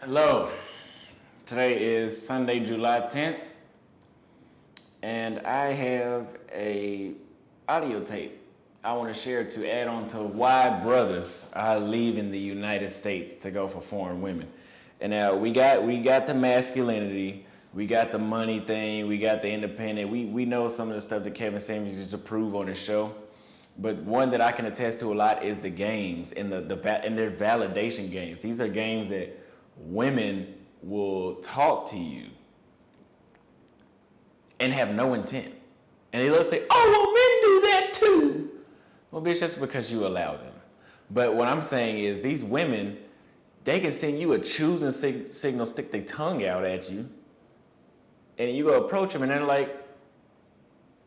Hello. Today is Sunday, July 10th, and I have a audio tape I want to share to add on to why brothers are leaving the United States to go for foreign women. And now we got the masculinity, we got the money thing, we got the independent. We know some of the stuff that Kevin Samuels used to prove on his show. But one that I can attest to a lot is the games and and their validation games. These are games that women will talk to you and have no intent. And they'll say, oh, well, men do that too. Well, bitch, that's because you allow them. But what I'm saying is these women, they can send you a choosing signal, stick their tongue out at you, and you go approach them and they're like,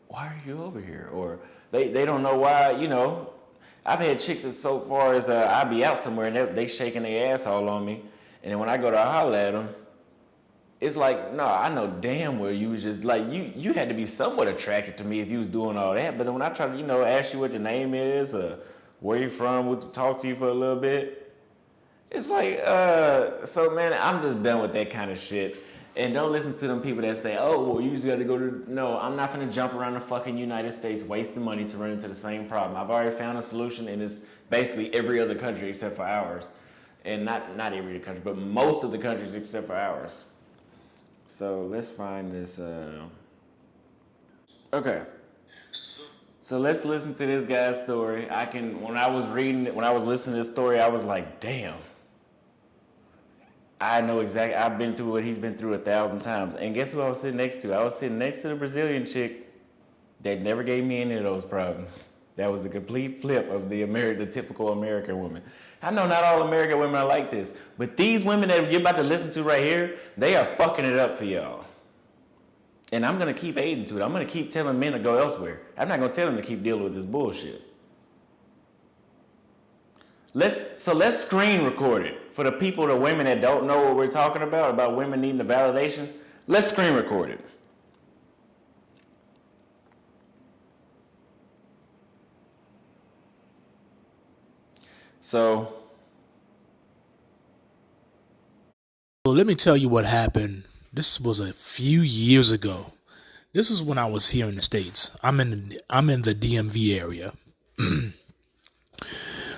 why are you over here? Or they don't know why, I've had chicks as so far as I be out somewhere and they shaking their ass all on me. And then when I go to holler at them, it's like, no, I know damn well you was just like, you had to be somewhat attracted to me if you was doing all that. But then when I try to, ask you what your name is or where you from, would talk to you for a little bit, it's like, so man, I'm just done with that kind of shit. And don't listen to them people that say, oh, well, you just gotta go to, no, I'm not gonna jump around the fucking United States wasting money to run into the same problem. I've already found a solution and it's basically every other country except for ours. And not every other country, but most of the countries except for ours. So let's find this. Okay. So let's listen to this guy's story. When I was listening to this story, I was like, damn. I know exactly, I've been through what he's been through 1,000 times. And guess who I was sitting next to? I was sitting next to the Brazilian chick that never gave me any of those problems. That was the complete flip of the typical American woman. I know not all American women are like this, but these women that you're about to listen to right here, they are fucking it up for y'all. And I'm gonna keep aiding to it. I'm gonna keep telling men to go elsewhere. I'm not gonna tell them to keep dealing with this bullshit. Let's screen record it for the people, the women that don't know what we're talking about women needing the validation. Let's screen record it. So let me tell you what happened. This was a few years ago. This is when I was here in the States. I'm in the DMV area.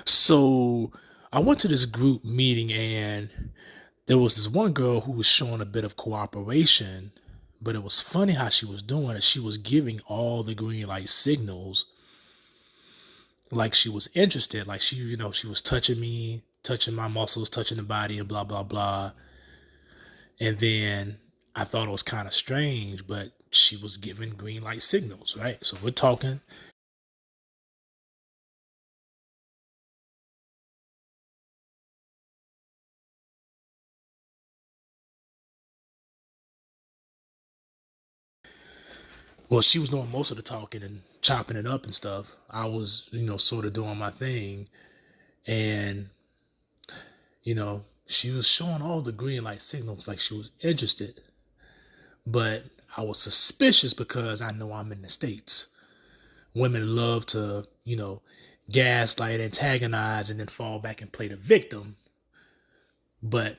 So I went to this group meeting and there was this one girl who was showing a bit of cooperation, but it was funny how she was doing it. She was giving all the green light signals like she was interested, like she was touching me, touching my muscles, touching the body and blah, blah, blah. And then I thought it was kind of strange, but she was giving green light signals, right? So we're talking. Well, she was doing most of the talking and chopping it up and stuff. I was, sort of doing my thing. And, she was showing all the green light signals like she was interested. But I was suspicious because I know I'm in the States. Women love to, gaslight, antagonize, and then fall back and play the victim. But,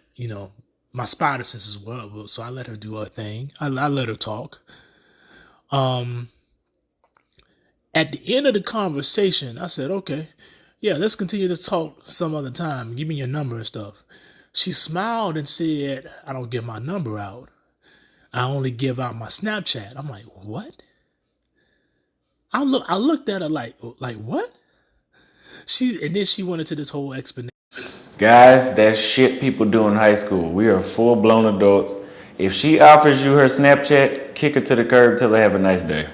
my spider senses were up, so I let her do her thing. I let her talk. At the end of the conversation, I said, okay, yeah, let's continue to talk some other time. Give me your number and stuff. She smiled and said, I don't give my number out. I only give out my Snapchat. I'm like, what? I looked at her like what? And then she went into this whole explanation. guys, that's shit people do in high school. We are full-blown adults. If she offers you her Snapchat, kick her to the curb till they have a nice day.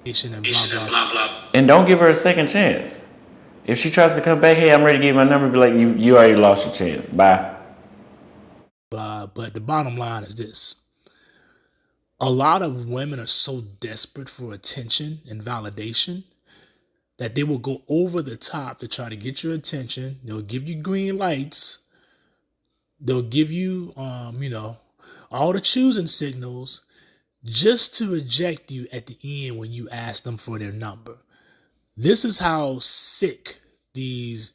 And blah, blah, blah. And don't give her a second chance. If she tries to come back, hey, I'm ready to give you my number, be like, you already lost your chance. Bye. But the bottom line is this. A lot of women are so desperate for attention and validation that they will go over the top to try to get your attention. They'll give you green lights. They'll give you, all the choosing signals just to reject you at the end when you ask them for their number. This is how sick these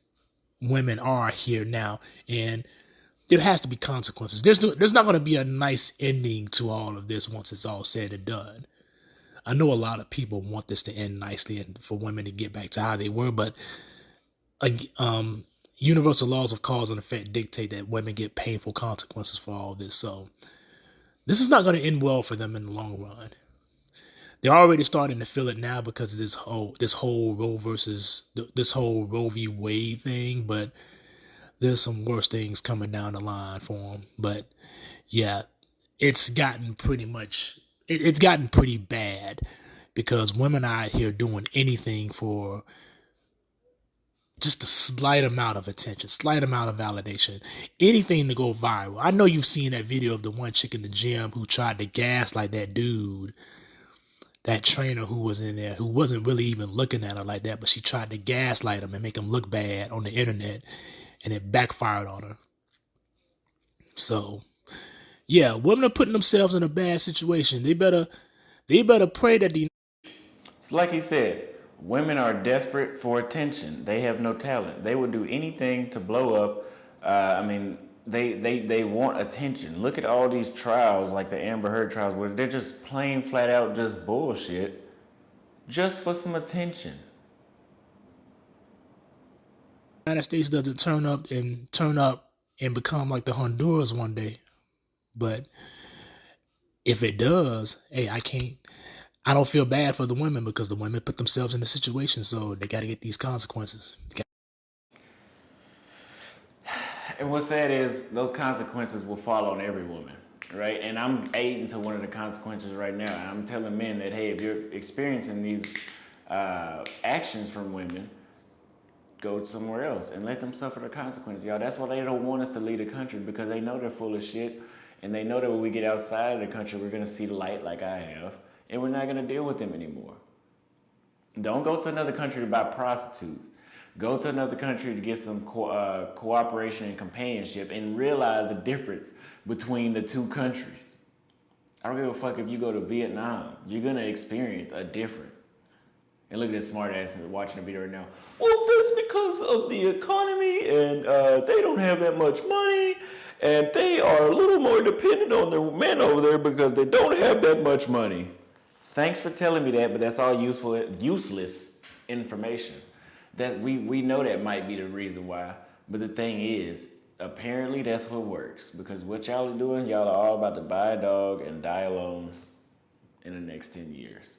women are here now. And there has to be consequences. There's not going to be a nice ending to all of this once it's all said and done. I know a lot of people want this to end nicely and for women to get back to how they were, but universal laws of cause and effect dictate that women get painful consequences for all this. So this is not going to end well for them in the long run. They're already starting to feel it now because of this whole Roe v. Wade thing, but there's some worse things coming down the line for them. But yeah, it's gotten pretty bad because women are out here doing anything for just a slight amount of attention, slight amount of validation, anything to go viral. I know you've seen that video of the one chick in the gym who tried to gaslight that dude, that trainer who was in there, who wasn't really even looking at her like that, but she tried to gaslight him and make him look bad on the internet, and it backfired on her. So, yeah, women are putting themselves in a bad situation. They better pray that It's like he said, women are desperate for attention. They have no talent. They will do anything to blow up. They want attention. Look at all these trials, like the Amber Heard trials, where they're just plain flat out just bullshit, just for some attention. the United States doesn't turn up and become like the Honduras one day. But if it does, hey, I don't feel bad for the women because the women put themselves in the situation, so they got to get these consequences. And what's sad is those consequences will fall on every woman, right? And I'm aiding to one of the consequences right now. And I'm telling men that, hey, if you're experiencing these actions from women, go somewhere else and let them suffer the consequences, y'all. That's why they don't want us to leave the country, because they know they're full of shit. And they know that when we get outside of the country, we're going to see the light like I have. And we're not going to deal with them anymore. Don't go to another country to buy prostitutes. Go to another country to get some cooperation and companionship and realize the difference between the two countries. I don't give a fuck if you go to Vietnam. You're going to experience a difference. And look at this smart ass watching the video right now. Well, that's because of the economy, and they don't have that much money, and they are a little more dependent on their men over there because they don't have that much money. Thanks for telling me that, but that's all useless information. That we know that might be the reason why, but the thing is, apparently that's what works, because what y'all are doing, y'all are all about to buy a dog and die alone in the next 10 years.